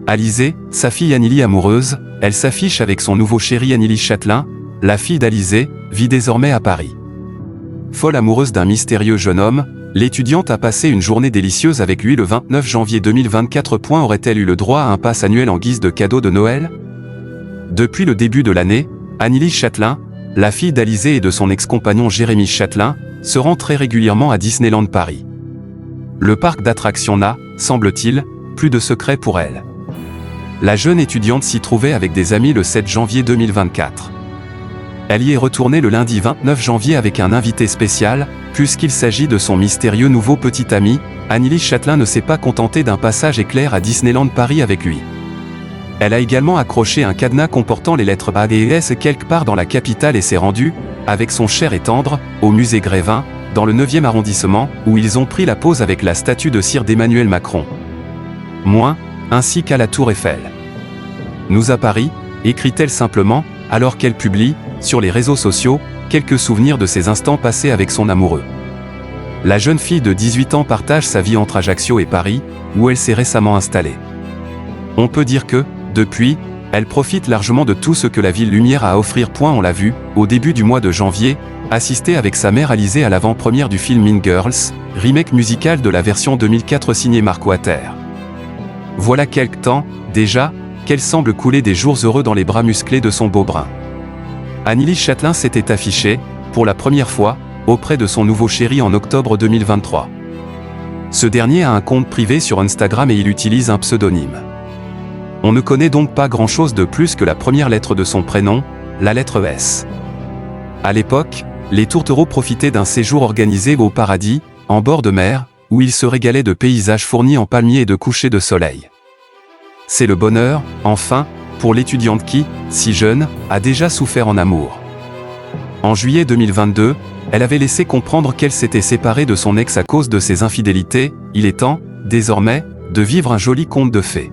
Alizée, sa fille Annily amoureuse, elle s'affiche avec son nouveau chéri Annily Châtelain, la fille d'Alizée, vit désormais à Paris. Folle amoureuse d'un mystérieux jeune homme, l'étudiante a passé une journée délicieuse avec lui le 29 janvier 2024. Aurait-elle eu le droit à un pass annuel en guise de cadeau de Noël? Depuis le début de l'année, Annily Châtelain, la fille d'Alizée et de son ex-compagnon Jérémy Châtelain, se rend très régulièrement à Disneyland Paris. Le parc d'attractions n'a, semble-t-il, plus de secret pour elle. La jeune étudiante s'y trouvait avec des amis le 7 janvier 2024. Elle y est retournée le lundi 29 janvier avec un invité spécial, puisqu'il s'agit de son mystérieux nouveau petit ami. Annily Châtelain ne s'est pas contentée d'un passage éclair à Disneyland Paris avec lui. Elle a également accroché un cadenas comportant les lettres A et S quelque part dans la capitale et s'est rendue, avec son cher et tendre, au musée Grévin, dans le 9e arrondissement, où ils ont pris la pose avec la statue de cire d'Emmanuel Macron. Ainsi qu'à la Tour Eiffel. Nous à Paris, écrit-elle simplement, alors qu'elle publie, sur les réseaux sociaux, quelques souvenirs de ces instants passés avec son amoureux. La jeune fille de 18 ans partage sa vie entre Ajaccio et Paris, où elle s'est récemment installée. On peut dire que, depuis, elle profite largement de tout ce que la ville lumière a à offrir. On l'a vu, au début du mois de janvier, assister avec sa mère Alizée à l'avant-première du film Mean Girls, remake musical de la version 2004 signée Mark Water. Voilà quelque temps, déjà, qu'elle semble couler des jours heureux dans les bras musclés de son beau brun. Annily Châtelain s'était affichée, pour la première fois, auprès de son nouveau chéri en octobre 2023. Ce dernier a un compte privé sur Instagram et il utilise un pseudonyme. On ne connaît donc pas grand-chose de plus que la première lettre de son prénom, la lettre S. À l'époque, les tourtereaux profitaient d'un séjour organisé au paradis, en bord de mer, où ils se régalaient de paysages fournis en palmiers et de couchers de soleil. C'est le bonheur, enfin, pour l'étudiante qui, si jeune, a déjà souffert en amour. En juillet 2022, elle avait laissé comprendre qu'elle s'était séparée de son ex à cause de ses infidélités. Il est temps, désormais, de vivre un joli conte de fées.